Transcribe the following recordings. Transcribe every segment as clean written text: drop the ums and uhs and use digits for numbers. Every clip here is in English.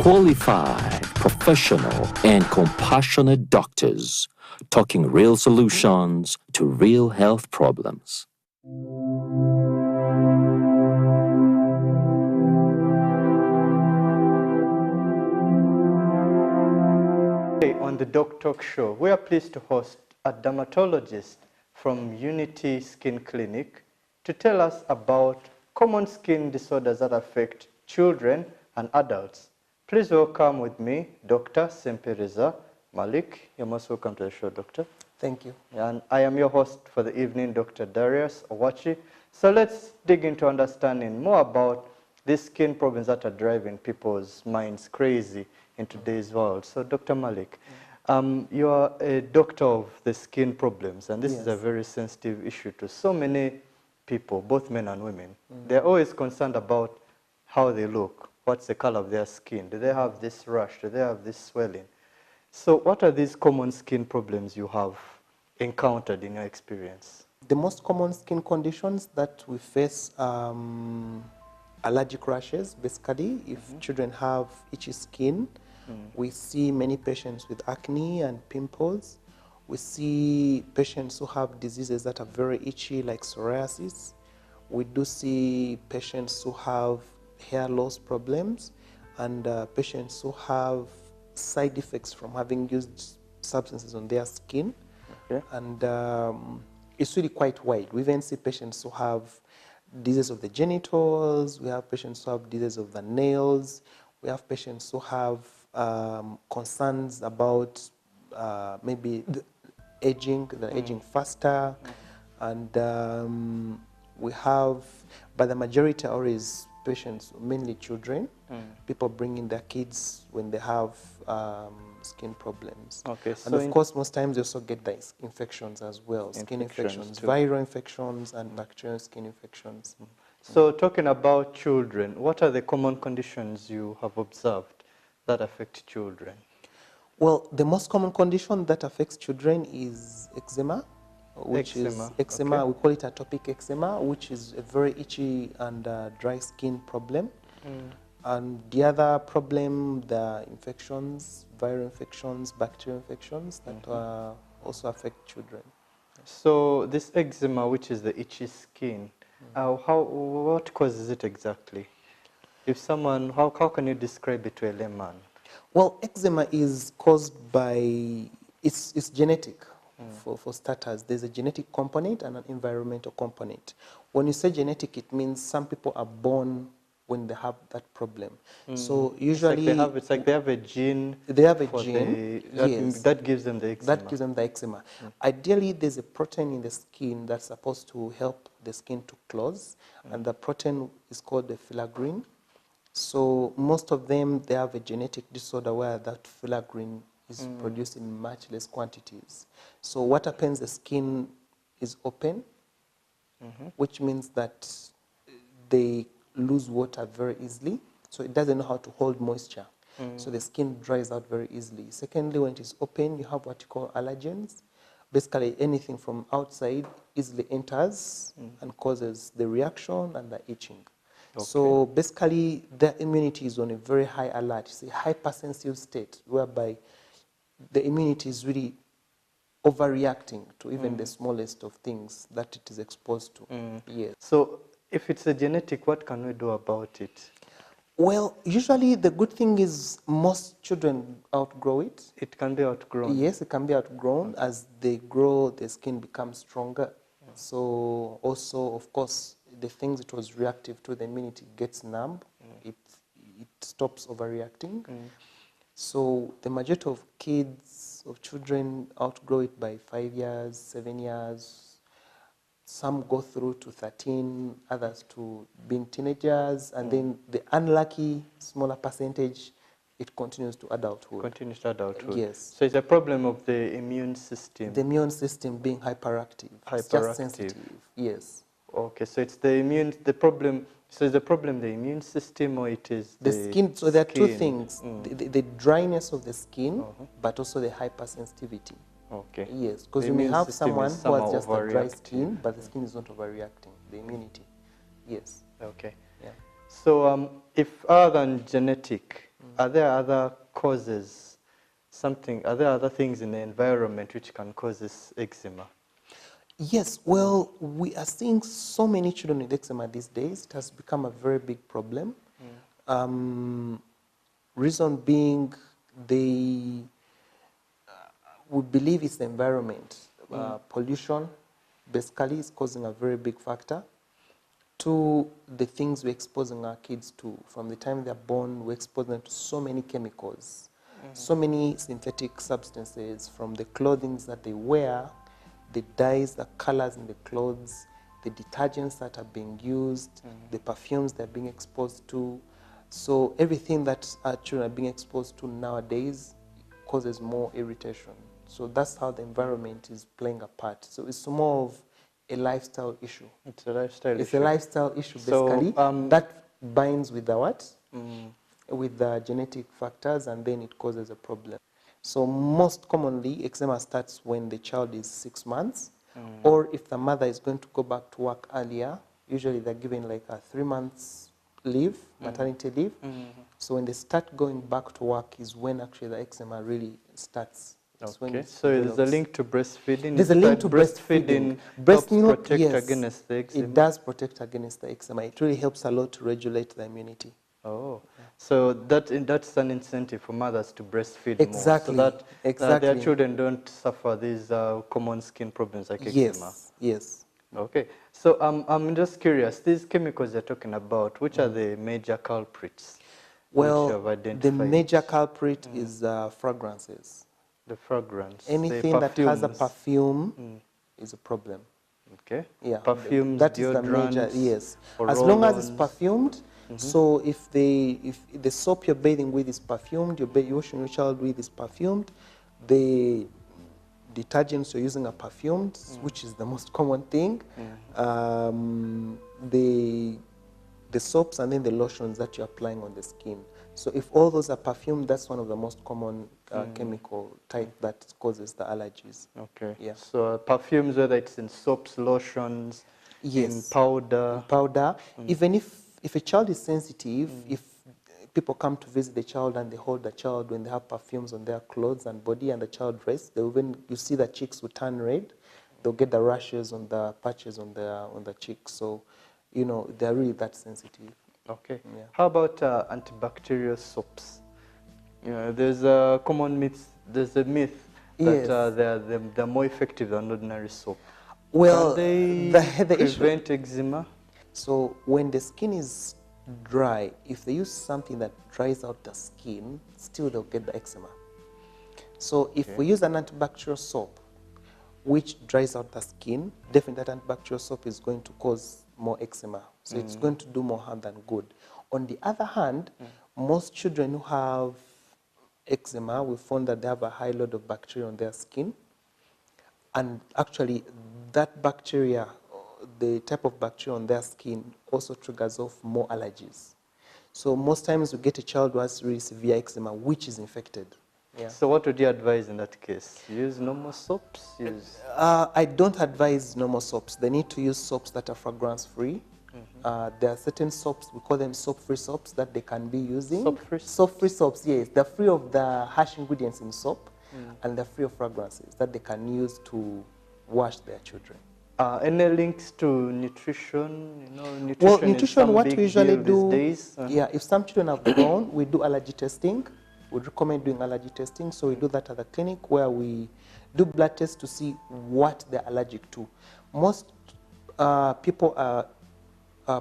Qualified, professional, and compassionate doctors talking real solutions to real health problems. Today on the Doctalk show, we are pleased to host a dermatologist from Unity Skin Clinic to tell us about common skin disorders that affect children and adults. Please welcome with me Dr. Semperiza Malik. You're most welcome to the show, Doctor. Thank you. And I am your host for the evening, Dr. Darius Owachi. So let's dig into understanding more about these skin problems that are driving people's minds crazy in today's world. So Dr. Malik, you are a doctor of the skin problems, and this is a very sensitive issue to so many people, both men and women. They're always concerned about how they look, what's the color of their skin, do they have this rash, do they have this swelling. So what are these common skin problems you have encountered in your experience? The most common skin conditions that we face allergic rashes. Basically, if children have itchy skin, we see many patients with acne and pimples. We see patients who have diseases that are very itchy, like psoriasis. We do see patients who have hair loss problems, and patients who have side effects from having used substances on their skin. Okay. And it's really quite wide. We even see patients who have diseases of the genitals, we have patients who have diseases of the nails, we have patients who have concerns about maybe the aging, aging faster, and we have, but the majority are always patients, mainly children, people bringing their kids when they have skin problems. Okay, and of course, most times they also get the infections as well, skin infections, viral infections, and bacterial skin infections. So talking about children, what are the common conditions you have observed that affect children? Well, the most common condition that affects children is eczema, which is eczema. We call it atopic eczema, which is a very itchy and dry skin problem. And the other problem, the infections, viral infections, bacterial infections that also affect children. So this eczema, which is the itchy skin, what causes it exactly? If someone, how can you describe it to a layman? Well, eczema is caused by, it's genetic. For starters, there's a genetic component and an environmental component. When you say genetic, it means some people are born when they have that problem. So usually, it's like they have a gene. They have a gene. That gives them the eczema. That gives them the eczema. Ideally, there's a protein in the skin that's supposed to help the skin to close, and the protein is called the filaggrin. So most of them, they have a genetic disorder where that filaggrin is produced in much less quantities. So what happens, the skin is open, which means that they lose water very easily, so it doesn't know how to hold moisture. So the skin dries out very easily. Secondly, when it is open, you have what you call allergens. Basically, anything from outside easily enters and causes the reaction and the itching. Okay. So basically, their immunity is on a very high alert. It's a hypersensitive state whereby the immunity is really overreacting to even the smallest of things that it is exposed to. Yes. So if it's a genetic, what can we do about it? Well, usually the good thing is most children outgrow it. It can be outgrown? Yes, it can be outgrown. As they grow, the skin becomes stronger. So also, of course, the things it was reactive to, the immunity gets numb. It stops overreacting. So the majority of kids, of children, outgrow it by 5 years, 7 years. Some go through to 13, others to being teenagers, and then the unlucky, smaller percentage, it continues to adulthood. Continues to adulthood. Yes. So it's a problem of the immune system. The immune system being hyperactive. It's just sensitive. Yes. Okay, so it's the problem. So is the problem the immune system, or it is the skin? So there are two things: the dryness of the skin, but also the hypersensitivity. Okay. Yes, because you may have someone who has just a dry skin, but the skin is not overreacting. The immunity. Yes. Okay. Yeah. So if other than genetic, Are there other causes, are there other things in the environment which can cause this eczema? Yes, well, we are seeing so many children with eczema these days. It has become a very big problem. Reason being, we believe it's the environment. Pollution, basically, is causing a very big factor. To the things we're exposing our kids to. From the time they're born, we expose them to so many chemicals, so many synthetic substances, from the clothing that they wear, the dyes, the colors in the clothes, the detergents that are being used, the perfumes they're being exposed to. So everything that our children are being exposed to nowadays causes more irritation. So that's how the environment is playing a part. So it's more of a lifestyle issue. It's a lifestyle issue. It's a lifestyle issue, basically. So, that binds with the what? With the genetic factors, and then it causes a problem. So most commonly, eczema starts when the child is 6 months, or if the mother is going to go back to work earlier, usually they're given like a 3 months leave, maternity leave. So when they start going back to work is when actually the eczema really starts. Okay, so there's a link to breastfeeding. There's a link to breastfeeding. Breast milk, protect against the eczema. It does protect against the eczema. It really helps a lot to regulate the immunity. Oh, so that's an incentive for mothers to breastfeed exactly. more, so that their Exactly. children don't suffer these common skin problems like eczema. Yes, yes. Okay, so I'm just curious, these chemicals you're talking about, which are the major culprits? Well, which you have identified? the major culprit is fragrances. The fragrance. Anything that has a perfume is a problem. Okay. Yeah. Perfumes, that is the major, yes. As long as it's perfumed, so if the soap you're bathing with is perfumed, you're washing your child with is perfumed, the detergents you're using are perfumed, which is the most common thing. The soaps and then the lotions that you're applying on the skin. So if all those are perfumed, that's one of the most common chemical type that causes the allergies. Okay. Yeah. So perfumes, whether it's in soaps, lotions, in powder. Even if a child is sensitive, if people come to visit the child and they hold the child when they have perfumes on their clothes and body and the child rests, you see the cheeks will turn red. They'll get the rashes on the patches on the cheeks. So, you know, they're really that sensitive. Okay. Yeah. How about antibacterial soaps? You know, there's a common myth. There's a myth that they're more effective than ordinary soap. Well, can they prevent eczema? So when the skin is dry, if they use something that dries out the skin, still they'll get the eczema. So if we use an antibacterial soap, which dries out the skin, definitely that antibacterial soap is going to cause more eczema. So it's going to do more harm than good. On the other hand, most children who have eczema, we found that they have a high load of bacteria on their skin. And actually, that bacteria, the type of bacteria on their skin, also triggers off more allergies. So most times we get a child who has really severe eczema, which is infected. Yeah. So what would you advise in that case? Use normal soaps? I don't advise normal soaps. They need to use soaps that are fragrance-free. There are certain soaps, we call them soap-free soaps, that they can be using. Soap-free? Soap-free soaps, yes. They're free of the harsh ingredients in soap, and they're free of fragrances that they can use to wash their children. Any links to nutrition? You know, nutrition Well, nutrition, what we usually do, these days. if some children have grown, we do allergy testing. We recommend doing allergy testing, so we do that at the clinic where we do blood tests to see what they're allergic to. Most people are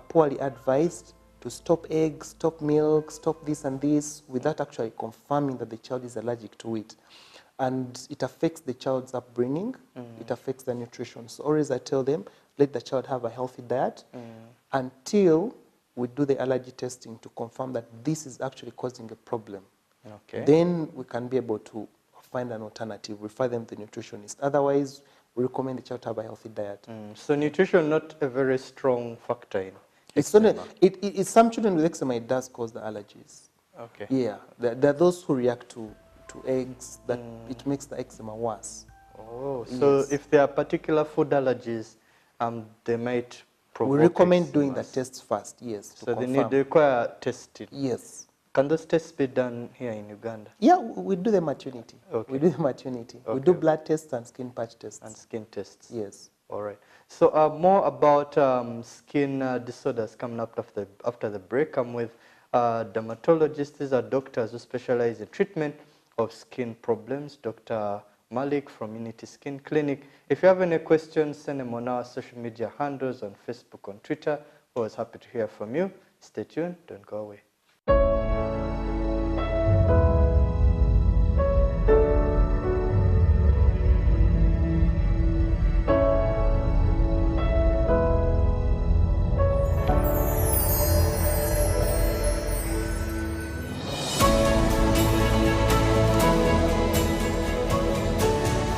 poorly advised to stop eggs, stop milk, stop this and this without actually confirming that the child is allergic to it. And it affects the child's upbringing, it affects their nutrition. So always I tell them, let the child have a healthy diet until we do the allergy testing to confirm that this is actually causing a problem. Okay. Then we can be able to find an alternative, refer them to the nutritionist. Otherwise, we recommend the child to have a healthy diet. So nutrition not a very strong factor in eczema. It's some children with eczema, it does cause the allergies. Okay. Yeah, there are those who react to eggs, that it makes the eczema worse. Oh, so if there are particular food allergies, they might provoke We recommend eczemas. doing the tests first, yes. So they require testing. Yes. Can those tests be done here in Uganda? Yeah, we do the maternity. Okay. We do the maternity. Okay. We do blood tests and skin patch tests. And skin tests. Yes. All right. So more about skin disorders coming up after the break. I'm with dermatologists. These are doctors who specialize in treatment of skin problems. Dr. Malik from Unity Skin Clinic. If you have any questions, send them on our social media handles on Facebook, on Twitter. Always happy to hear from you. Stay tuned. Don't go away.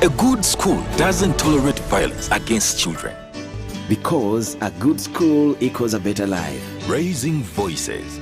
A good school doesn't tolerate violence against children. Because a good school equals a better life. Raising voices.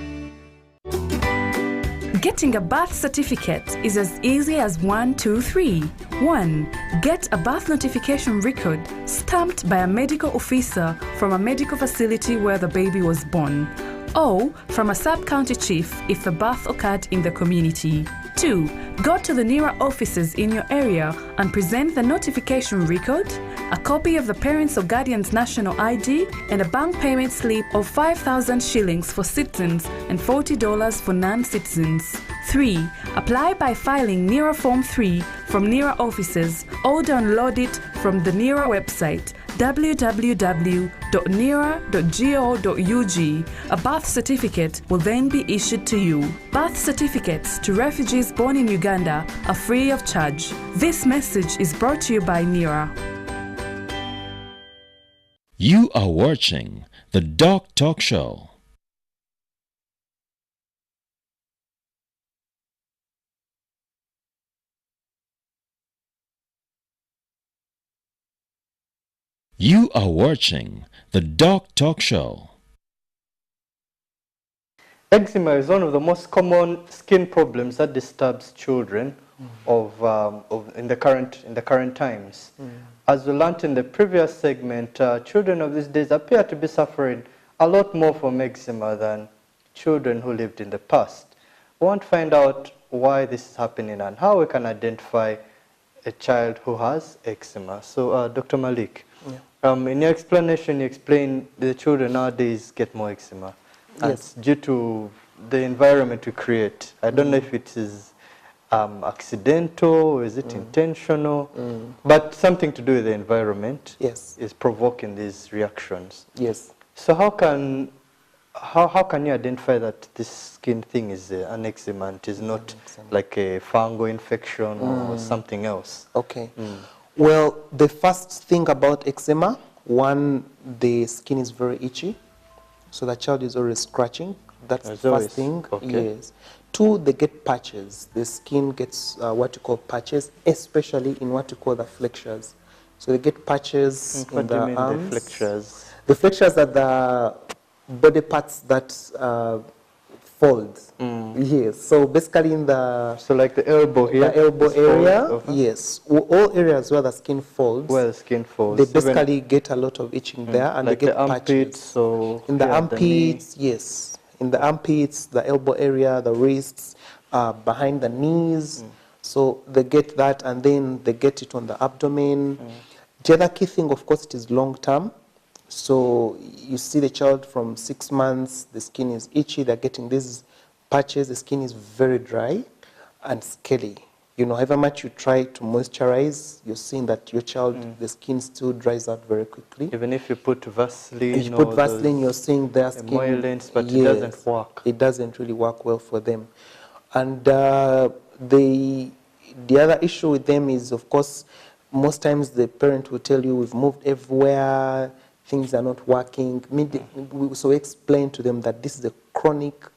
Getting a birth certificate is as easy as 1, 2, 3. 1. Get a birth notification record stamped by a medical officer from a medical facility where the baby was born, or from a sub-county chief if the birth occurred in the community. 2. Go to the nearer offices in your area and present the notification record, a copy of the parents' or guardian's national ID, and a bank payment slip of 5,000 shillings for citizens and $40 for non-citizens. 3. Apply by filing NERA Form 3 from NERA offices or download it from the NERA website www.nera.go.ug. A birth certificate will then be issued to you. Birth certificates to refugees born in Uganda are free of charge. This message is brought to you by NERA. You are watching the Doctalk Show. You are watching the Doctalk Show. Eczema is one of the most common skin problems that disturbs children in the current times. As we learned in the previous segment, children of these days appear to be suffering a lot more from eczema than children who lived in the past. We want to find out why this is happening and how we can identify a child who has eczema. So, Dr. Malik, in your explanation, you explained the children nowadays get more eczema. And it's due to the environment we create. I don't know if it is accidental or is it intentional, but something to do with the environment is provoking these reactions. Yes. So how can you identify that this skin thing is an eczema and is not like a fungal infection or something else? Okay. Well, the first thing about eczema, one, the skin is very itchy, so the child is always scratching. That's the first thing. Okay. Yes. 2, they get patches. The skin gets what you call patches, especially in what you call the flexures. So they get patches in the arms. What do you mean the flexures? The flexures are the body parts that fold. Yes. So basically in the... So like the elbow here? The elbow area, yes. All areas where the skin folds. Where the skin folds. They basically get a lot of itching there, and like they get the armpits, patches. so in the armpits, yes. In the armpits, the elbow area, the wrists, behind the knees. So they get that, and then they get it on the abdomen. The other key thing, of course, it is long term. So you see the child from 6 months, the skin is itchy, they're getting these patches, the skin is very dry and scaly. You know, however much you try to moisturize, you're seeing that your child, the skin still dries out very quickly. Even if you put Vaseline, if you put Vaseline, you're seeing their skin. Emollients, but it doesn't work. It doesn't really work well for them. And the other issue with them is, of course, most times the parent will tell you, we've moved everywhere, things are not working. So explain to them that this is a chronic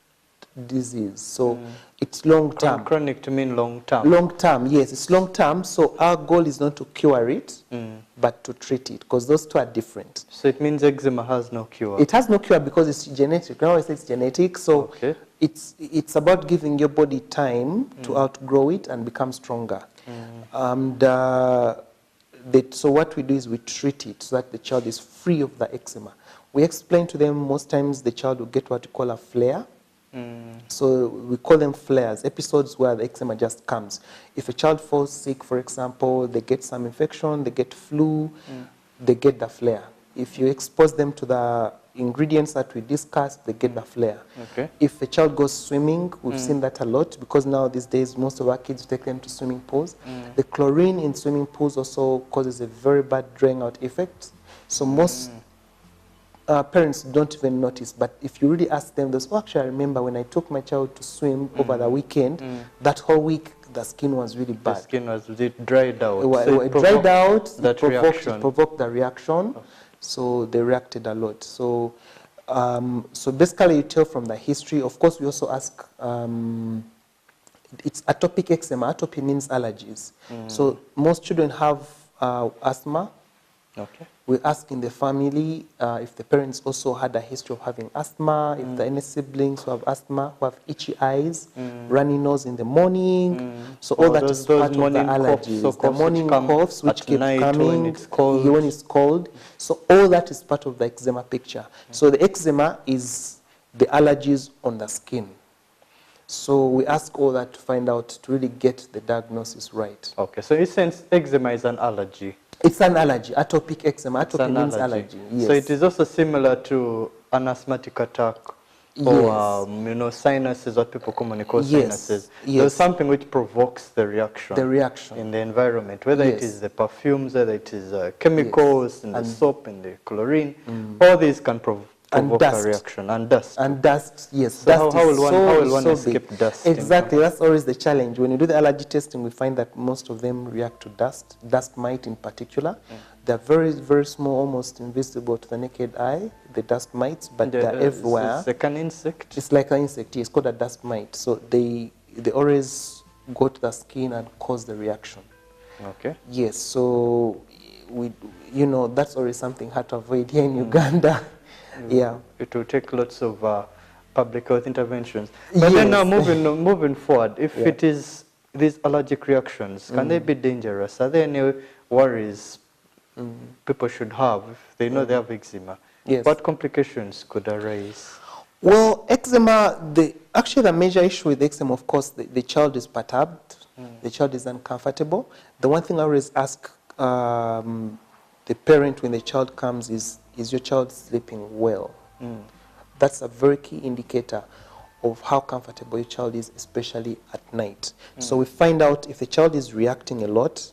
disease. So it's long term. Chronic to mean long term? Long term, yes. It's long term. So our goal is not to cure it, but to treat it, because those two are different. So it means eczema has no cure? It has no cure because it's genetic. We always say it's genetic. So it's about giving your body time to outgrow it and become stronger. So what we do is we treat it so that the child is free of the eczema. We explain to them most times the child will get what we call a flare. So we call them flares, episodes where the eczema just comes. If a child falls sick, for example, they get some infection, they get flu, they get the flare. If you expose them to the ingredients that we discussed, they get the flare. Okay. If a child goes swimming, we've seen that a lot, because now these days most of our kids take them to swimming pools. The chlorine in swimming pools also causes a very bad drying out effect. So most parents don't even notice, but if you really ask them, they'll say, oh, actually, I remember when I took my child to swim over the weekend, that whole week the skin was really bad. The skin was dried out. It dried out, it provoked the reaction, so they reacted a lot. So, so basically you tell from the history. Of course, we also ask, it's atopic eczema. Atopy means allergies. So most children have asthma. Okay. We ask in the family if the parents also had a history of having asthma, if there are any siblings who have asthma, who have itchy eyes, runny nose in the morning. So all that is part of the allergies. The morning coughs which keep coming when it's cold. So all that is part of the eczema picture. So the eczema is the allergies on the skin. So we ask all that to find out, to really get the diagnosis right. Okay, so in sense, eczema is an allergy. It's an allergy, atopic eczema. Atopy means allergy. Yes. So it is also similar to an asthmatic attack or you know, sinuses, what people commonly call sinuses. There's something which provokes the reaction. In the environment, whether it is the perfumes, whether it is chemicals in the soap, in the chlorine, all these can provoke a reaction. And dust. And dust, yes. So dust how will one escape dust? Exactly, that's always the challenge. When you do the allergy testing, we find that most of them react to dust, dust mite in particular. They're very, very small, almost invisible to the naked eye, the dust mites, but they're everywhere. It's like an insect? It's like an insect, it's called a dust mite. So they always go to the skin and cause the reaction. Okay. Yes, so you know, that's always something hard to avoid here in Uganda. Yeah, it will take lots of public health interventions. But then now moving forward, if it is these allergic reactions, can they be dangerous? Are there any worries people should have if they know they have eczema? Yes. What complications could arise? Well, eczema, actually the major issue with eczema, of course, the child is perturbed, the child is uncomfortable. The one thing I always ask the parent when the child comes is your child sleeping well? That's a very key indicator of how comfortable your child is, especially at night. So we find out if the child is reacting a lot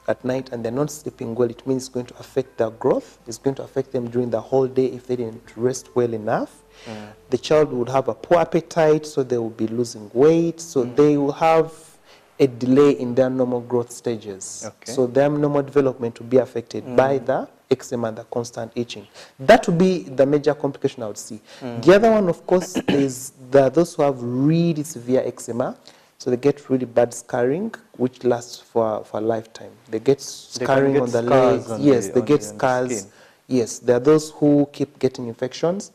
at night and they're not sleeping well, it means it's going to affect their growth. It's going to affect them during the whole day if they didn't rest well enough. The child would have a poor appetite, so they will be losing weight. So they will have a delay in their normal growth stages. Okay. So their normal development will be affected by the eczema and the constant itching. That would be the major complication I would see. The other one, of course, is those who have really severe eczema. So they get really bad scarring, which lasts for a lifetime. They get scarring on the legs. Yes, they get scars. Yes, there are those who keep getting infections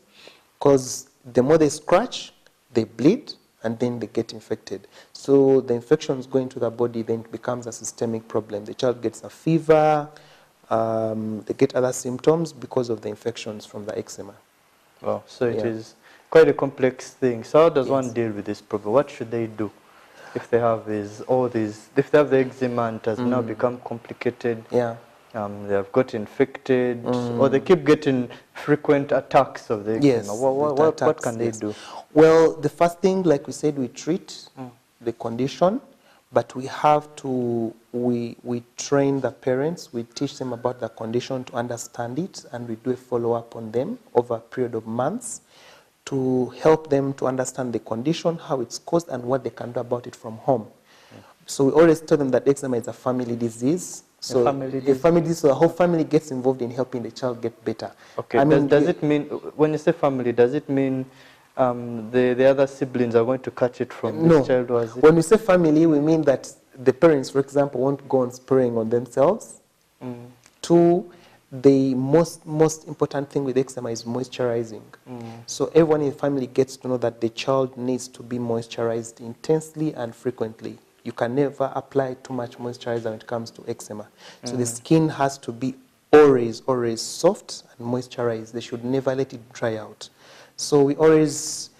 because the more they scratch, they bleed, and then they get infected. So the infections go into the body, then it becomes a systemic problem. The child gets a fever, they get other symptoms because of the infections from the eczema. Wow, so it is quite a complex thing. So how does one deal with this problem? What should they do if they have if they have the eczema and it has now become complicated? They have got infected, or they keep getting frequent attacks of the eczema. What can they do? Well, the first thing, like we said, we treat the condition, but we have to, we train the parents, we teach them about the condition to understand it, and we do a follow-up on them over a period of months to help them to understand the condition, how it's caused, and what they can do about it from home. So we always tell them that eczema is a family disease. So the whole family gets involved in helping the child get better. Okay. Does it mean, when you say family, does it mean the other siblings are going to catch it from this child? Or is it? When we say family, we mean that the parents, for example, won't go on spraying on themselves. Two, the most important thing with eczema is moisturizing. So everyone in the family gets to know that the child needs to be moisturized intensely and frequently. You can never apply too much moisturizer when it comes to eczema. So the skin has to be always soft and moisturized. They should never let it dry out. So we always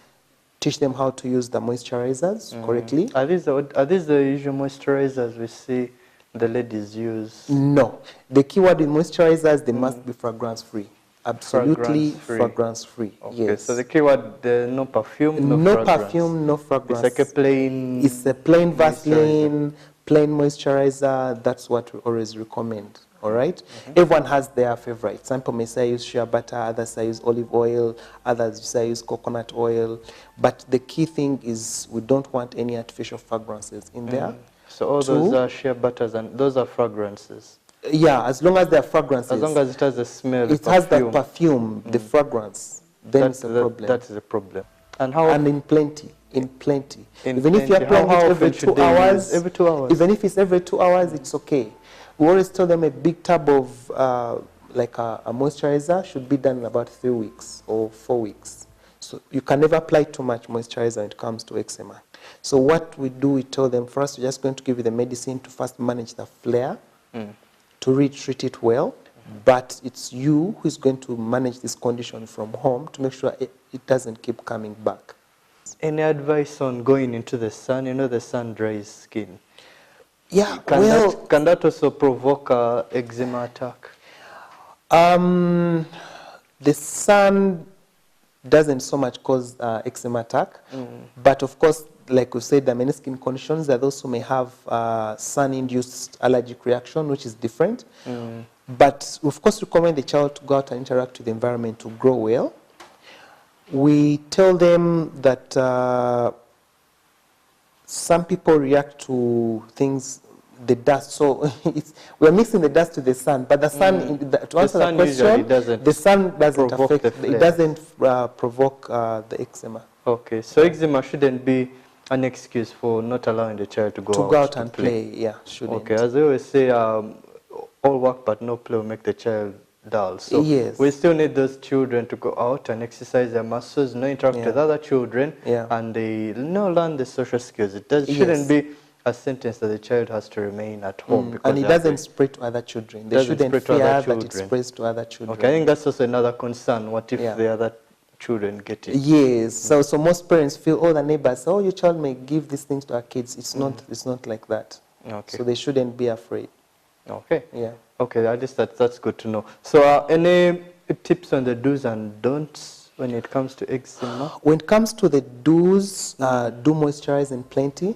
teach them how to use the moisturizers correctly. Are these the usual moisturizers we see the ladies use? No. The keyword in moisturizers, they must be fragrance-free. Absolutely fragrance-free. Okay, Yes. so the keyword, no perfume, no fragrance. Perfume, no fragrance. It's like a plain... It's a plain Vaseline, plain moisturizer. That's what we always recommend. All right? Everyone has their favorite. Some people may say I use shea butter, others say I use olive oil, others say I use coconut oil. But the key thing is we don't want any artificial fragrances in there. So all those are shea butters and those are fragrances? Yeah, as long as they're fragrances. As long as it has the smell, it has the perfume, the fragrance, then it's a problem. That is a problem. And how? And in plenty. Even if you're plenty. applying How it every often should 2 they hours, use? Every 2 hours? even if it's every 2 hours, it's okay. We always tell them a big tub of like a moisturizer should be done in about 3 weeks or 4 weeks. So you can never apply too much moisturizer when it comes to eczema. So what we do, we tell them first, we're just going to give you the medicine to first manage the flare, to retreat it well, but it's you who's going to manage this condition from home to make sure it doesn't keep coming back. Any advice on going into the sun? You know the sun dries skin. Yeah, Can that also provoke eczema attack? The sun doesn't so much cause eczema attack, but of course, like we said, there are many skin conditions. There are those who may have sun-induced allergic reaction, which is different. But we of course recommend the child to go out and interact with the environment to grow well. We tell them that some people react to things, the dust. So we're mixing the dust to the sun, but the sun, to answer the question, the sun doesn't affect, it doesn't provoke the eczema. Okay, so eczema shouldn't be an excuse for not allowing the child to go out and play. Yeah, shouldn't. Okay, as I always say, all work but no play will make the child dull. So yes, we still need those children to go out and exercise their muscles, interact with other children, and they learn the social skills. It shouldn't be a sentence that the child has to remain at home. And it doesn't spread to other children. They shouldn't fear that it spreads to other children. Okay, I think that's also another concern. What if the other children get it? Yes, so most parents feel, the neighbors, your child may give these things to our kids. It's not like that. Okay. So they shouldn't be afraid. Okay. Yeah. Okay, at least that's good to know. So any tips on the do's and don'ts when it comes to eczema? When it comes to the do's, do moisturize in plenty.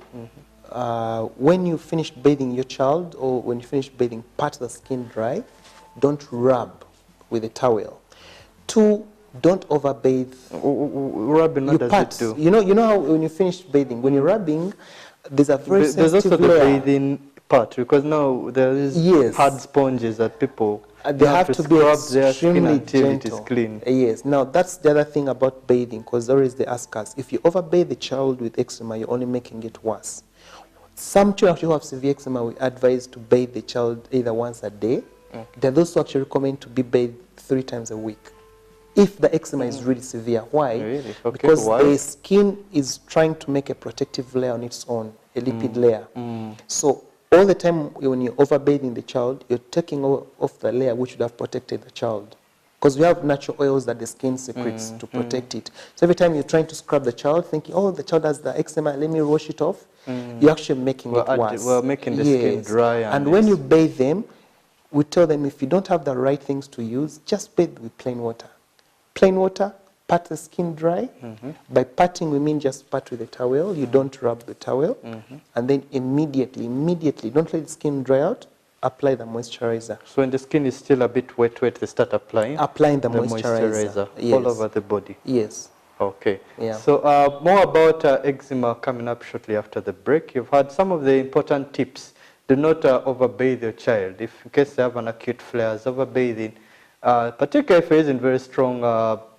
When you finish bathing your child or when you finish bathing, pat the skin dry. Don't rub with a towel. 2, don't overbathe. Rubbing, what does it do? You know how when you finish bathing, when you're rubbing, there's a very sensitive also the layer. bathing part, because now there is hard sponges that people they have to be extremely until it is gentle. clean. Yes. Now that's the other thing about bathing, because always they ask us, if you overbathe the child with eczema, you're only making it worse. Some children who have severe eczema, we advise to bathe the child either once a day. There are those who actually recommend to be bathed 3 times a week, if the eczema is really severe. Why? Really? Okay. Because the skin is trying to make a protective layer on its own, a lipid layer. So all the time when you're overbathing the child, you're taking off the layer which would have protected the child. Because we have natural oils that the skin secretes to protect it. So every time you're trying to scrub the child, thinking, the child has the eczema, let me wash it off, you're actually making it worse. We're making the skin dry. And when you bathe them, we tell them if you don't have the right things to use, just bathe with plain water. Plain water, pat the skin dry. By patting, we mean just pat with a towel. You don't rub the towel. And then immediately, don't let the skin dry out, apply the moisturizer. So when the skin is still a bit wet, they start applying the moisturizer. Yes. All over the body. Yes. Okay. Yeah. So more about eczema coming up shortly after the break. You've had some of the important tips. Do not overbathe your child. If in case they have an acute flares, overbathing, particularly if you're using very strong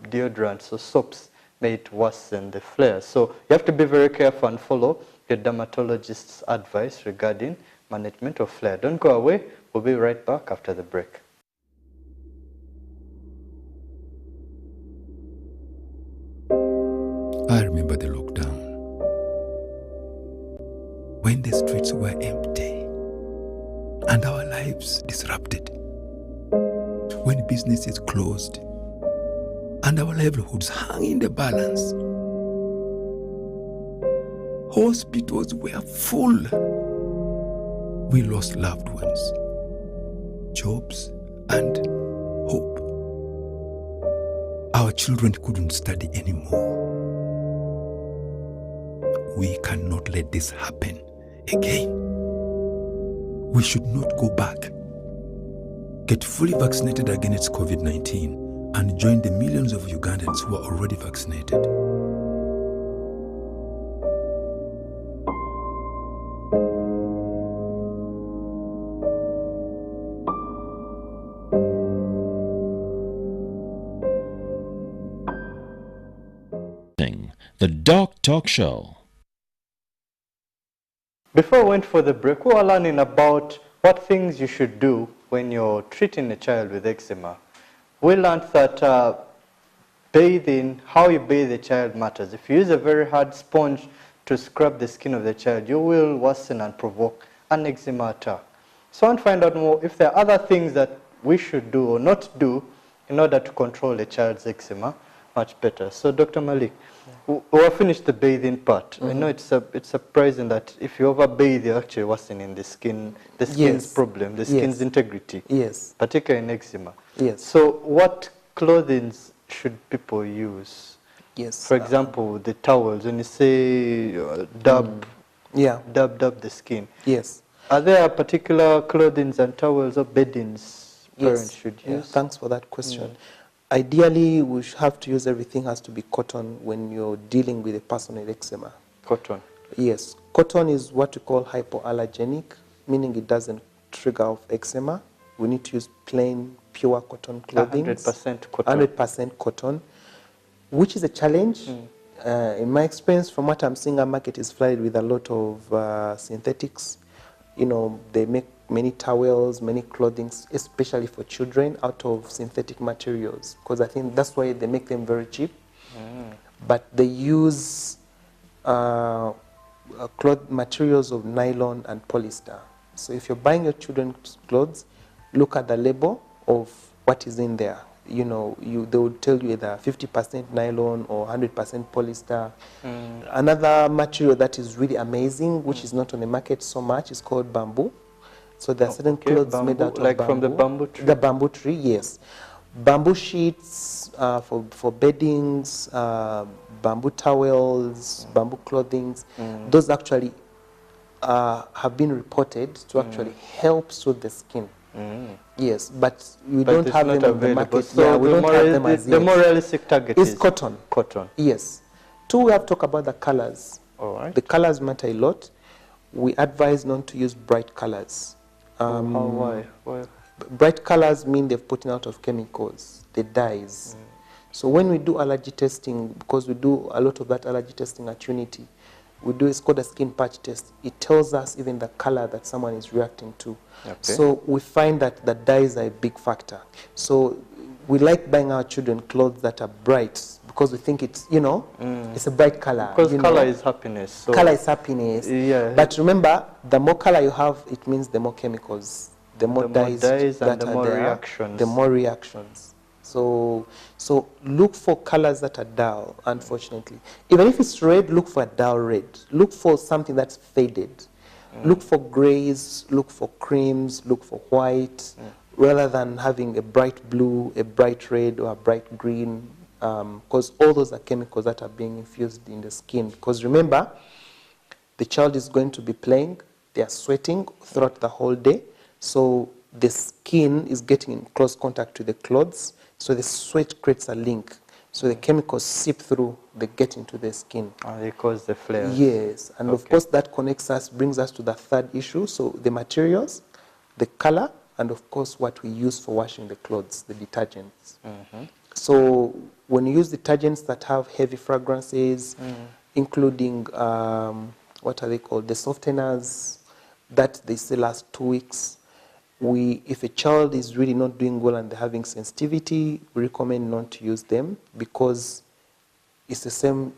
deodorants or soaps, may it worsen the flares. So you have to be very careful and follow your dermatologist's advice regarding management of flare. Don't go away. We'll be right back after the break. I remember the lockdown, when the streets were empty and our lives disrupted, when businesses closed and our livelihoods hung in the balance. Hospitals were full. We lost loved ones, jobs, and hope. Our children couldn't study anymore. We cannot let this happen again. We should not go back. Get fully vaccinated against COVID-19 and join the millions of Ugandans who are already vaccinated. The Doctalk Show. Before we went for the break, we were learning about what things you should do when you're treating a child with eczema. We learned that bathing, how you bathe the child matters. If you use a very hard sponge to scrub the skin of the child, you will worsen and provoke an eczema attack. So I want to find out more if there are other things that we should do or not do in order to control a child's eczema much better. So Dr. Malie, we'll finish the bathing part. I know it's surprising that if you overbathe, you're actually worsening the skin's problem, the skin's integrity. Yes. Particularly in eczema. Yes. So what clothing should people use? Yes. For example, the towels, when you say dab the skin. Yes. Are there particular clothing and towels or beddings parents should use? Thanks for that question. Ideally, we should have to use everything has to be cotton when you're dealing with a person with eczema. Cotton? Yes. Cotton is what we call hypoallergenic, meaning it doesn't trigger off eczema. We need to use plain, pure cotton clothing. 100% cotton. 100% cotton, which is a challenge. In my experience, from what I'm seeing, our market is flooded with a lot of synthetics. You know, they make many towels, many clothing, especially for children, out of synthetic materials, because I think that's why they make them very cheap. But they use cloth materials of nylon and polyester. So if you're buying your children's clothes, look at the label of what is in there. You know, they will tell you either 50% nylon or 100% polyester. Another material that is really amazing, which is not on the market so much, is called bamboo. So there are certain clothes made out of like bamboo. from the bamboo tree? The bamboo tree, yes. Bamboo sheets for beddings, bamboo towels, bamboo clothing. Those actually have been reported to actually help soothe the skin. Yes, but we don't have them on the market. So we don't have them as yet. The more realistic target is cotton. Cotton. Yes. Two, we have to talk about the colors. All right. The colors matter a lot. We advise not to use bright colors. Why? Bright colors mean they've put in out of chemicals, the dyes. So when we do allergy testing, because we do a lot of that allergy testing at Unity, we do, it's called a skin patch test. It tells us even the color that someone is reacting to. Okay. So we find that the dyes are a big factor. So we like buying our children clothes that are bright because we think it's, you know, it's a bright color. Because color is happiness. So color is happiness. Yeah. But remember, the more color you have, it means the more chemicals, the more dyes and the more reactions. The more reactions. So look for colors that are dull, unfortunately. Even if it's red, look for a dull red. Look for something that's faded. Look for grays, look for creams, look for white, rather than having a bright blue, a bright red, or a bright green, because all those are chemicals that are being infused in the skin. Because remember, the child is going to be playing, they are sweating throughout the whole day, so the skin is getting in close contact with the clothes, so the sweat creates a link. So the chemicals seep through, they get into the skin. And they cause the flares. Yes, and of course that connects us, brings us to the third issue. So the materials, the color, and of course what we use for washing the clothes, the detergents. So when you use detergents that have heavy fragrances, including, what are they called, the softeners, that they say last 2 weeks, if a child is really not doing well and they're having sensitivity, we recommend not to use them because it's the same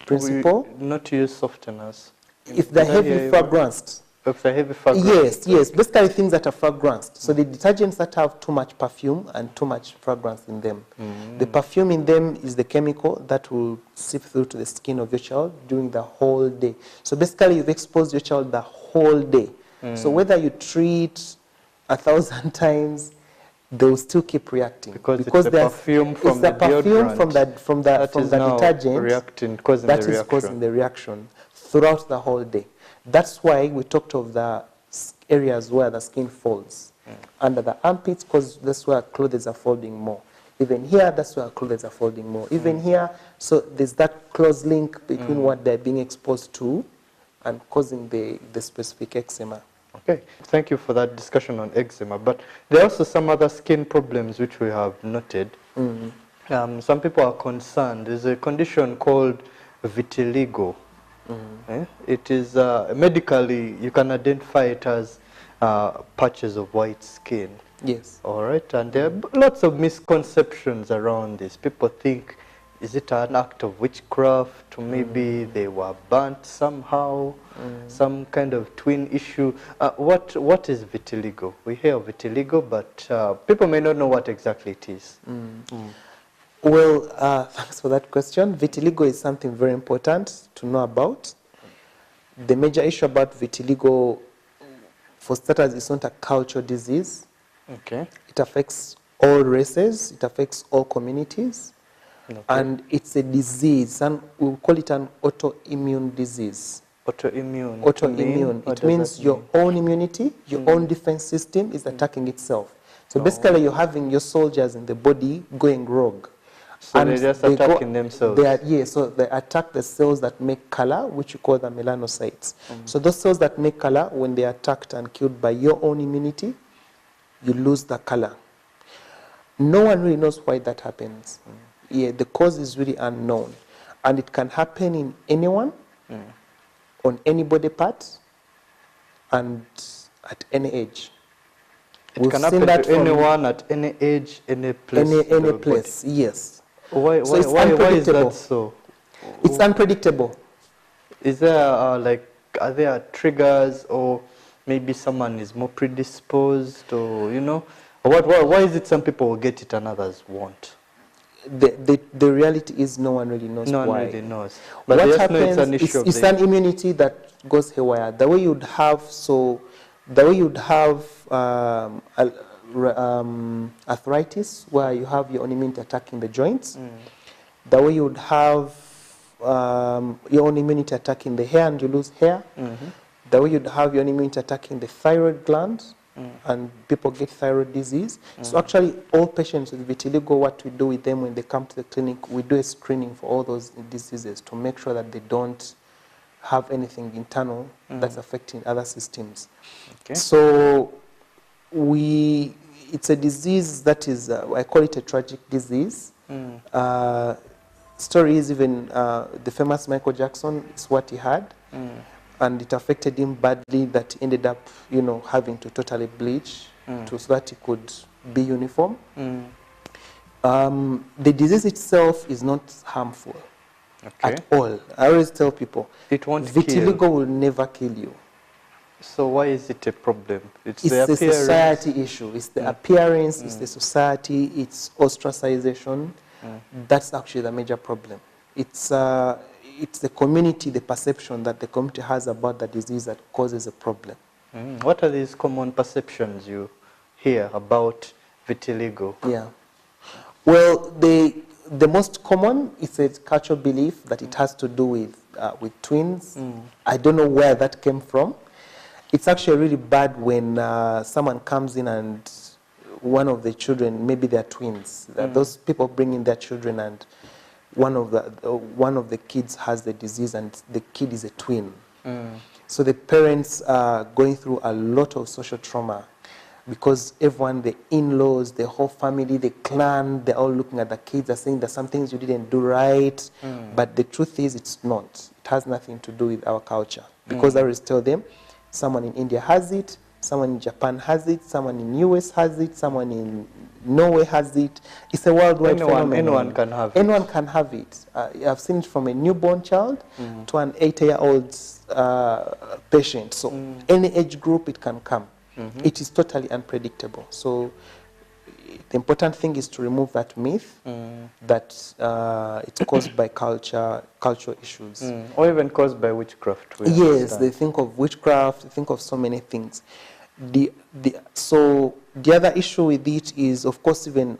principle. Not to use softeners. If they're heavily fragranced, Of the heavy fragrance? Yes, yes. Basically things that are fragranced. So the detergents that have too much perfume and too much fragrance in them. The perfume in them is the chemical that will seep through to the skin of your child during the whole day. So basically you've exposed your child the whole day. So whether you treat 1,000 times, they will still keep reacting because it's the perfume from the deodorant from the detergent that is causing the reaction throughout the whole day. That's why we talked of the areas where the skin folds under the armpits, because that's where clothes are folding more. Even here, that's where clothes are folding more. Even here, so there's that close link between what they're being exposed to and causing the specific eczema. Okay, thank you for that discussion on eczema. But there are also some other skin problems which we have noted. Some people are concerned. There's a condition called vitiligo. It is medically, you can identify it as patches of white skin. Yes. All right, and there are lots of misconceptions around this. People think, is it an act of witchcraft, or maybe they were burnt somehow, some kind of twin issue. What is vitiligo? We hear of vitiligo, but people may not know what exactly it is. Well, thanks for that question. Vitiligo is something very important to know about. The major issue about vitiligo, for starters, is not a cultural disease. Okay. It affects all races, it affects all communities, and it's a disease, and we call it an autoimmune disease. Autoimmune? Autoimmune. It means your own immunity, your own defense system is attacking itself. So basically you're having your soldiers in the body going rogue. So and they're just attacking themselves? So they attack the cells that make color, which you call the melanocytes. So those cells that make color, when they are attacked and killed by your own immunity, you lose the color. No one really knows why that happens. Yeah, the cause is really unknown. And it can happen in anyone, on any body part, and at any age. It can happen to anyone at any age, any place. Any place, yes. Why is that so? It's unpredictable. Is there are there triggers, or maybe someone is more predisposed, or why is it some people will get it and others won't? The reality is no one really knows why. No one really knows. But what happens is an immunity that goes haywire. The way you'd have arthritis, where you have your own immunity attacking the joints. The way you would have your own immunity attacking the hair and you lose hair. The way you'd have your own immunity attacking the thyroid gland and people get thyroid disease. So actually all patients with vitiligo, what we do with them when they come to the clinic, we do a screening for all those diseases to make sure that they don't have anything internal that's affecting other systems. Okay. So it's a disease that is, I call it a tragic disease. Story is even the famous Michael Jackson, it's what he had. And it affected him badly that he ended up, having to totally bleach so that he could be uniform. The disease itself is not harmful at all. I always tell people, vitiligo will never kill you. So why is it a problem? It's the society issue. It's the appearance, it's the society, it's ostracization. That's actually the major problem. It's the community, the perception that the community has about the disease that causes a problem. What are these common perceptions you hear about vitiligo? Yeah. Well, the most common is a cultural belief that it has to do with twins. I don't know where that came from. It's actually really bad when someone comes in and one of the children, maybe they're twins. Those people bring in their children and one of the kids has the disease and the kid is a twin. So the parents are going through a lot of social trauma because everyone, the in-laws, the whole family, the clan, they're all looking at the kids, are saying there's some things you didn't do right. But the truth is it's not. It has nothing to do with our culture. Because I always tell them, someone in India has it, Someone in Japan has it, someone in US has it, someone in Norway has it. It's a worldwide phenomenon. Anyone can have it. Anyone can have it. I've seen it from a newborn child to an 8-year-old patient. So any age group, it can come. It is totally unpredictable. So the important thing is to remove that myth that it's caused by cultural issues. Or even caused by witchcraft. Yes, they think of witchcraft, they think of so many things. So the other issue with it is, of course, even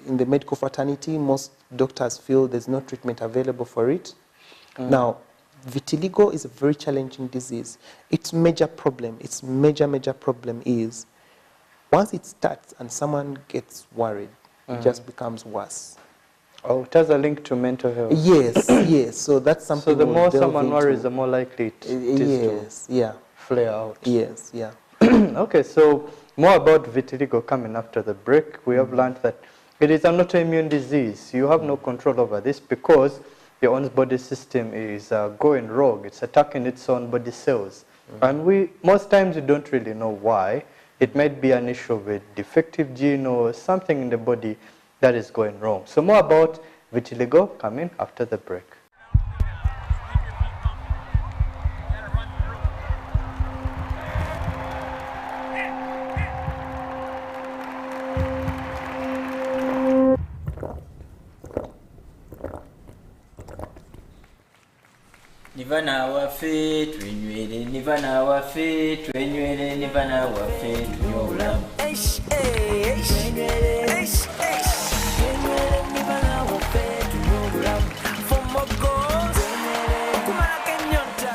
in the medical fraternity, most doctors feel there's no treatment available for it. Now, vitiligo is a very challenging disease. Its major problem, its major problem is once it starts and someone gets worried, it just becomes worse. Oh, it has a link to mental health. Yes, yes. So that's something. So the more someone worries, the more likely it is to flare out. Yes, yeah. Okay, so more about vitiligo coming after the break. We have learned that it is an autoimmune disease. You have no control over this because your own body system is going rogue. It's attacking its own body cells. And most times we don't really know why. It might be an issue with defective gene or something in the body that is going wrong. So more about vitiligo coming after the break. Nivana wafe twenywele, nivana wafe twenywele, nivana wafe tunyola. Nivana wafe tunyola. For more goals, kumara kenyota.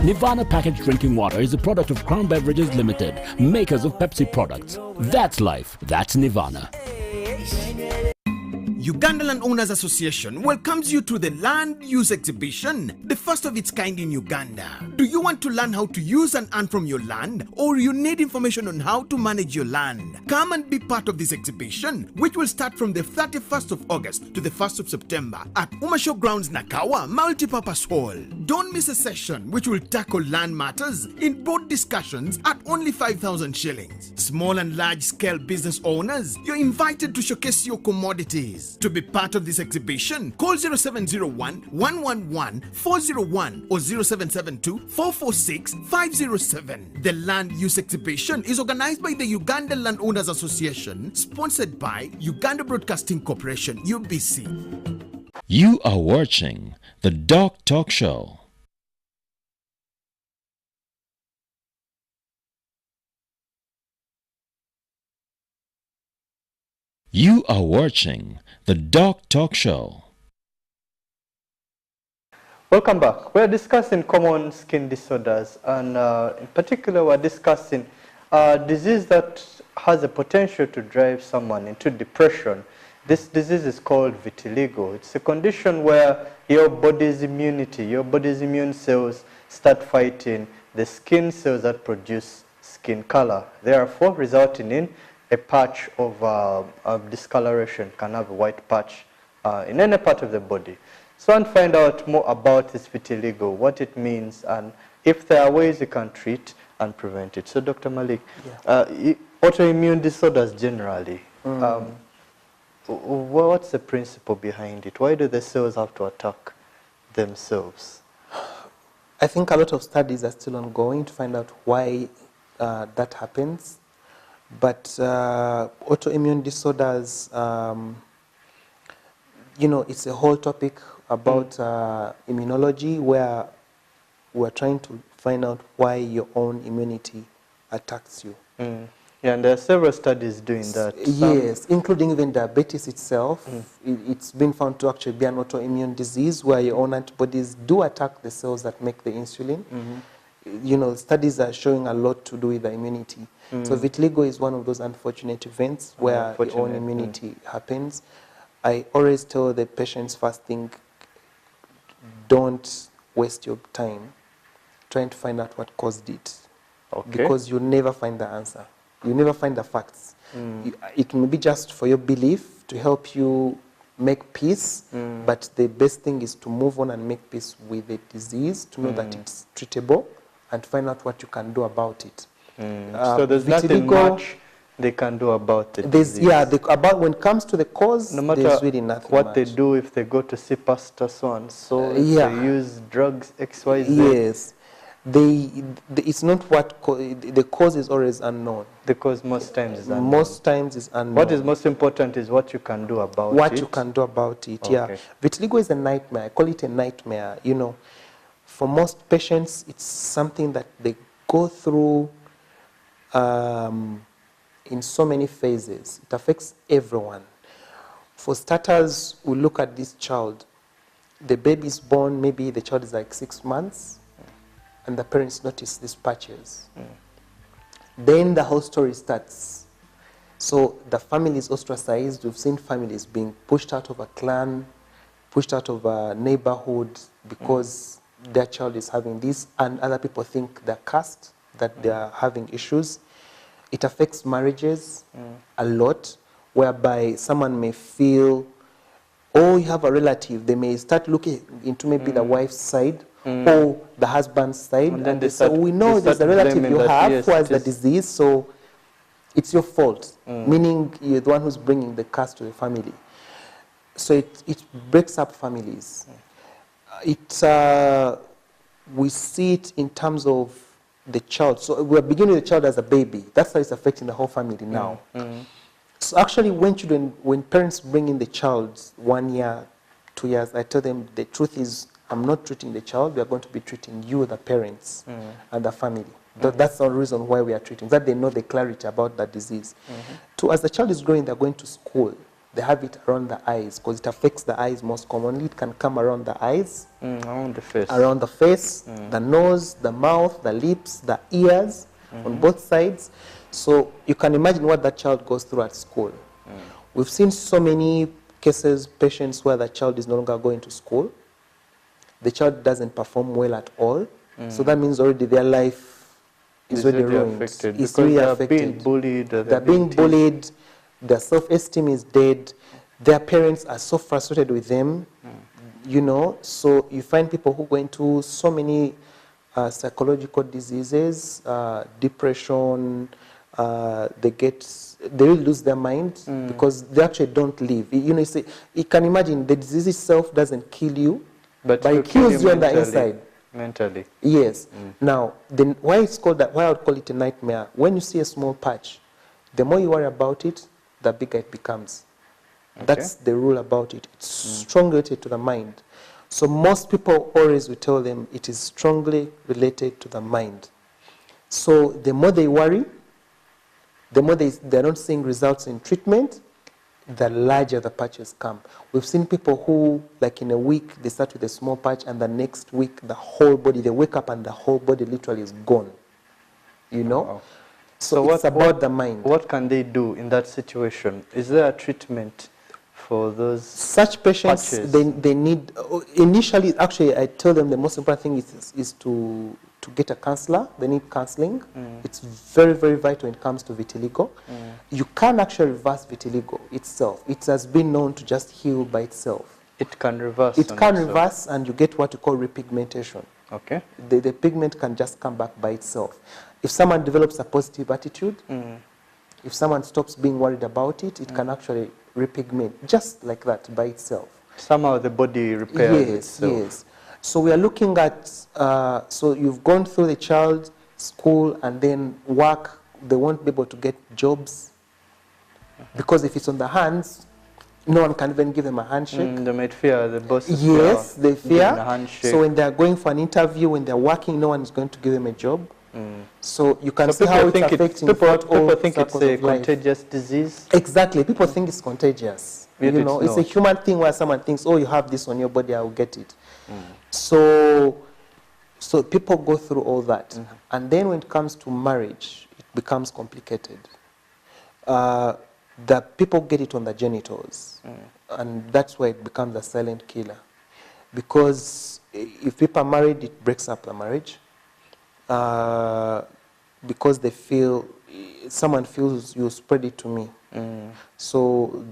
Nirvana Packaged Drinking Water is a product of Crown Beverages Limited, makers of Pepsi products. That's life. That's Nirvana. Uganda Landowners Association welcomes you to the Land Use Exhibition, the first of its kind in Uganda. Do you want to learn how to use and earn from your land, or you need information on how to manage your land? Come and be part of this exhibition, which will start from the 31st of August to the 1st of September at Umasho Grounds, Nakawa Multipurpose Hall. Don't miss a session which will tackle land matters in broad discussions at only 5,000 shillings. Small and large scale business owners, you're invited to showcase your commodities. To be part of this exhibition, call 0701 111 401 or 0772 446 507. The Land Use Exhibition is organized by the Uganda Landowners Association, sponsored by Uganda Broadcasting Corporation, UBC. You are watching the Doctalk Show. You are watching the Doctalk Show. Welcome back. We're discussing common skin disorders, and in particular we're discussing a disease that has a potential to drive someone into depression. This disease is called vitiligo. It's a condition where your body's immunity, your body's immune cells start fighting the skin cells that produce skin color, therefore resulting in a patch of discoloration. Can have a white patch in any part of the body. So and find out more about this vitiligo, what it means, and if there are ways you can treat and prevent it. So Dr. Malie, autoimmune disorders generally, what's the principle behind it? Why do the cells have to attack themselves? I think a lot of studies are still ongoing to find out why that happens. But autoimmune disorders, it's a whole topic about immunology, where we're trying to find out why your own immunity attacks you. Yeah, and there are several studies doing that. Yes, including even diabetes itself. It's been found to actually be an autoimmune disease where your own antibodies do attack the cells that make the insulin. Studies are showing a lot to do with the immunity. So vitiligo is one of those unfortunate events where your own immunity happens. I always tell the patients, first thing, don't waste your time. trying to find out what caused it. Okay. Because you never find the answer. You never find the facts. It may be just for your belief to help you make peace, but the best thing is to move on and make peace with the disease, to know that it's treatable, and find out what you can do about it. So there's nothing much they can do about the disease. Yeah, about when it comes to the cause, no matter there's really nothing what much. they do, if they go to see pastor so and so, if yeah. they use drugs XYZ. Yes, it's not what the cause is always unknown. The cause most times is unknown. Most times is unknown. What is most important is what you can do about it. What you can do about it. Yeah, vitiligo is a nightmare. I call it a nightmare. You know, for most patients, it's something that they go through in so many phases. It affects everyone. For starters, we look at this child. The baby is born, maybe the child is like 6 months, and the parents notice these patches. Then the whole story starts. So the family is ostracized. We've seen families being pushed out of a clan, pushed out of a neighborhood because their child is having this, and other people think they're cursed, that they are having issues. It affects marriages a lot, whereby someone may feel, oh, you have a relative. They may start looking into maybe the wife's side or the husband's side. And then so we know there's a relative you have who has the disease, so it's your fault, meaning you're the one who's bringing the curse to the family. So it breaks up families. We see it in terms of the child. So we're beginning with the child as a baby. That's how it's affecting the whole family now. So actually when parents bring in the child 1 year, 2 years, I tell them the truth is I'm not treating the child, we are going to be treating you, the parents, and the family. That's the reason why we are treating, that they know the clarity about the disease. So as the child is growing, they're going to school. They have it around the eyes because it affects the eyes most commonly. It can come around the eyes, around the face, the nose, the mouth, the lips, the ears, on both sides. So you can imagine what that child goes through at school. We've seen so many cases, patients where the child is no longer going to school. The child doesn't perform well at all. So that means already their life is already ruined. It's really affected. They're being bullied. Their self-esteem is dead. Their parents are so frustrated with them, you know. So you find people who go into so many psychological diseases, depression. They will lose their mind because they actually don't live. You know, you can imagine the disease itself doesn't kill you, but it kills you on the inside. Mentally. Yes. Now, then why it's called that? Why I would call it a nightmare? When you see a small patch, the more you worry about it, the bigger it becomes. That's the rule about it. It's strongly related to the mind. So most people always will tell them it is strongly related to the mind. So the more they worry, the more they're not seeing results in treatment, the larger the patches come. We've seen people who, like in a week, they start with a small patch, and the next week, the whole body, they wake up and the whole body literally is gone. You know? Wow. So it's about the mind. What can they do in that situation? Is there a treatment for those such patients? They need, initially, actually, I tell them the most important thing is to get a counselor. They need counseling. It's very, very vital when it comes to vitiligo. You can actually reverse vitiligo itself. It has been known to just heal by itself. It can reverse. It can reverse, and you get what you call repigmentation. Okay. The pigment can just come back by itself. If someone develops a positive attitude, if someone stops being worried about it, it can actually repigment just like that by itself. Somehow the body repairs itself. Yes. So we are looking at, so you've gone through the child, school, and then work. They won't be able to get jobs because if it's on the hands, no one can even give them a handshake. They might fear the boss. Yes, they fear. So when they're going for an interview, when they're working, no one is going to give them a job. So you can see how it's affecting people think it's a contagious disease. Exactly. People think it's contagious. You know, it's a human thing where someone thinks, oh, you have this on your body, I will get it. So people go through all that. And then when it comes to marriage, it becomes complicated. The people get it on the genitals. And that's why it becomes a silent killer. Because if people are married, it breaks up the marriage. because they feel, someone feels you spread it to me. So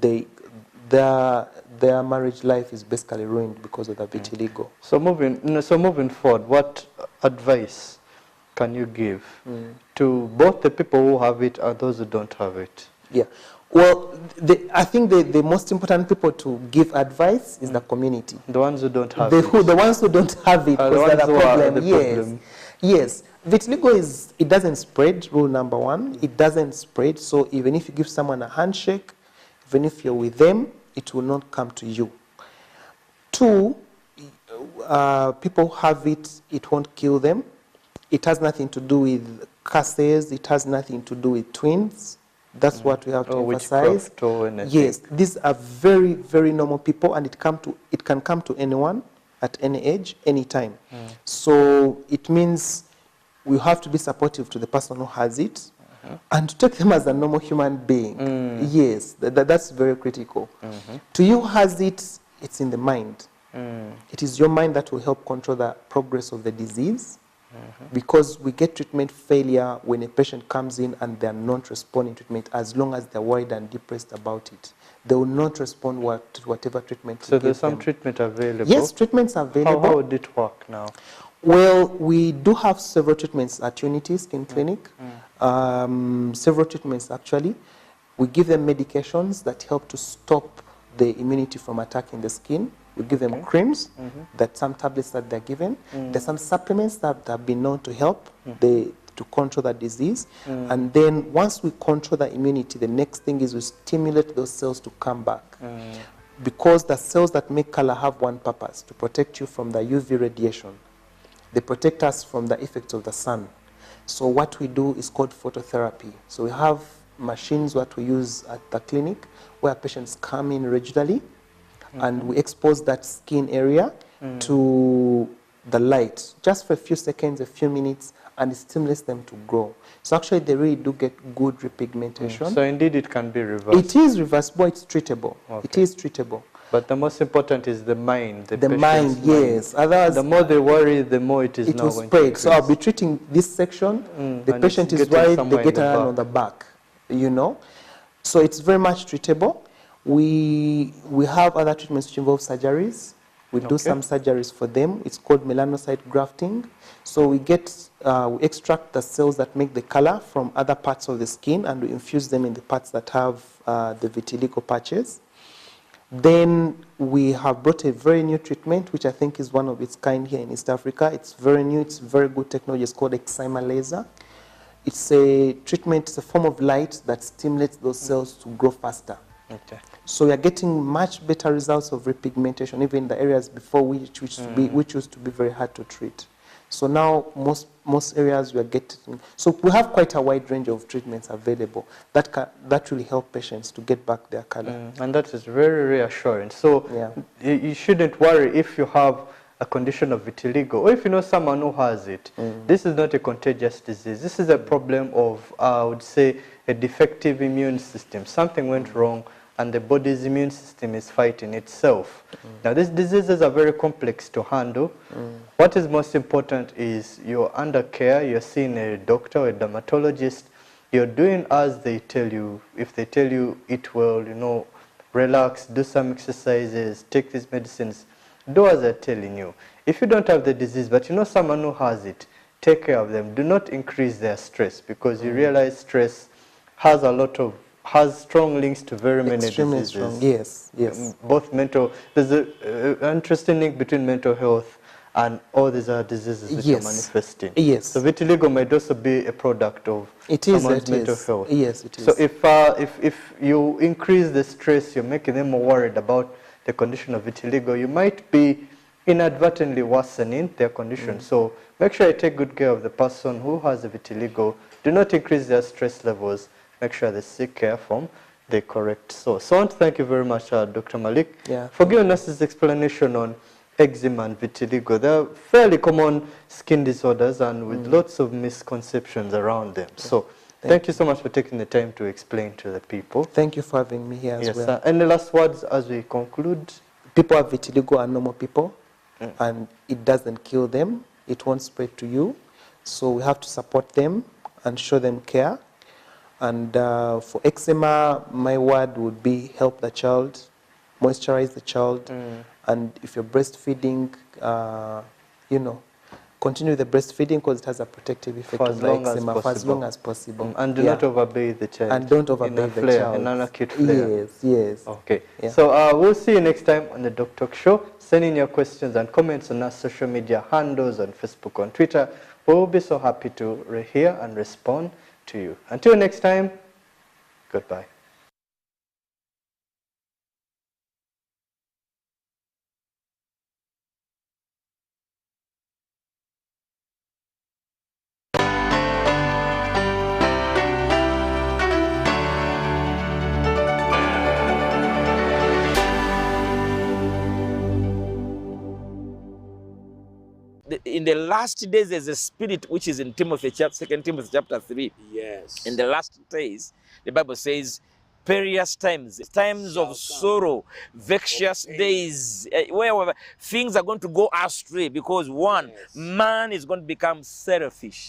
their marriage life is basically ruined because of the vitiligo. So moving forward, what advice can you give to both the people who have it and those who don't have it? Yeah. Well, I think the most important people to give advice is the community. The ones who don't have it. The ones who don't have it, because the that's ones a who are problem. the problem. Yes. Vitiligo it doesn't spread, rule number one. It doesn't spread, so even if you give someone a handshake, even if you're with them, it will not come to you. Two, people have it, it won't kill them. It has nothing to do with curses, it has nothing to do with twins. That's what we have to emphasize. Yes, these are very, very normal people, and it can come to anyone at any age, any time. So it means we have to be supportive to the person who has it, and to take them as a normal human being. Yes, that's very critical. To you who has it, it's in the mind. It is your mind that will help control the progress of the disease. Because we get treatment failure when a patient comes in and they are not responding to treatment, as long as they're worried and depressed about it. They will not respond to whatever treatment we give them. So there's some treatment available? Yes, treatments are available. How would it work now? Well, we do have several treatments at Unity Skin Clinic. Several treatments, actually. We give them medications that help to stop the immunity from attacking the skin. We give them creams, some tablets that they're given. There's some supplements that have been known to help to control the disease. And then once we control the immunity, the next thing is we stimulate those cells to come back. Because the cells that make color have one purpose, to protect you from the UV radiation. They protect us from the effects of the sun. So what we do is called phototherapy. So we have machines that we use at the clinic where patients come in regularly, and we expose that skin area to the light just for a few seconds, a few minutes, and it stimulates them to grow. So actually they really do get good repigmentation. So indeed it can be reversed. It is reversible, it's treatable. It is treatable. But the most important is the mind. The mind, yes. Otherwise, the more they worry, the more it is now going to increase. So I'll be treating this section. The patient is worried, they get a hand on the back, you know. So it's very much treatable. We have other treatments which involve surgeries. We do some surgeries for them. It's called melanocyte grafting. So we extract the cells that make the color from other parts of the skin, and we infuse them in the parts that have the vitiligo patches. Then we have brought a very new treatment, which I think is one of its kind here in East Africa. It's very new, it's very good technology. It's called Eczema laser. It's a treatment, it's a form of light that stimulates those cells to grow faster. So we are getting much better results of repigmentation, even in the areas before which used to be very hard to treat. So now most areas we are getting. So we have quite a wide range of treatments available that really help patients to get back their color. And that is very reassuring. So you shouldn't worry if you have a condition of vitiligo, or if you know someone who has it. This is not a contagious disease. This is a problem of, I would say, a defective immune system. Something went wrong, and the body's immune system is fighting itself. Now, these diseases are very complex to handle. What is most important is you're under care, you're seeing a doctor or a dermatologist, you're doing as they tell you. If they tell you eat well, you know, relax, do some exercises, take these medicines, do as they're telling you. If you don't have the disease, but you know someone who has it, take care of them. Do not increase their stress, because you realize stress has strong links to very many diseases. Strong. Yes. Both mental. There's an interesting link between mental health and all these other diseases which are manifesting. Yes. So vitiligo might also be a product of someone's mental health. Yes, it is. So if you increase the stress, you're making them more worried about the condition of vitiligo, you might be inadvertently worsening their condition. So make sure you take good care of the person who has the vitiligo. Do not increase their stress levels. Make sure they seek care from the correct source. So I want to thank you very much, Dr. Malik, for giving us this explanation on eczema and vitiligo. They're fairly common skin disorders and with lots of misconceptions around them. So thank you so much for taking the time to explain to the people. Thank you for having me here as well. Any last words as we conclude? People have vitiligo are normal people, and it doesn't kill them. It won't spread to you. So we have to support them and show them care. And for eczema, my word would be help the child, moisturize the child, and if you're breastfeeding, you know, continue the breastfeeding because it has a protective effect on the eczema for as long as possible. And do not overbathe the child. And don't overbathe the child. In an acute flare. Yes, yes. Okay. Yeah. So we'll see you next time on the Doctalk Show. Send in your questions and comments on our social media handles on Facebook, on Twitter. We'll be so happy to hear and respond to you. Until next time, goodbye. In the last days, there's a spirit which is in Timothy, 2 Timothy chapter 3. Yes. In the last days, the Bible says, perilous times, times of sorrow, vexatious days, where things are going to go astray because one, man is going to become selfish.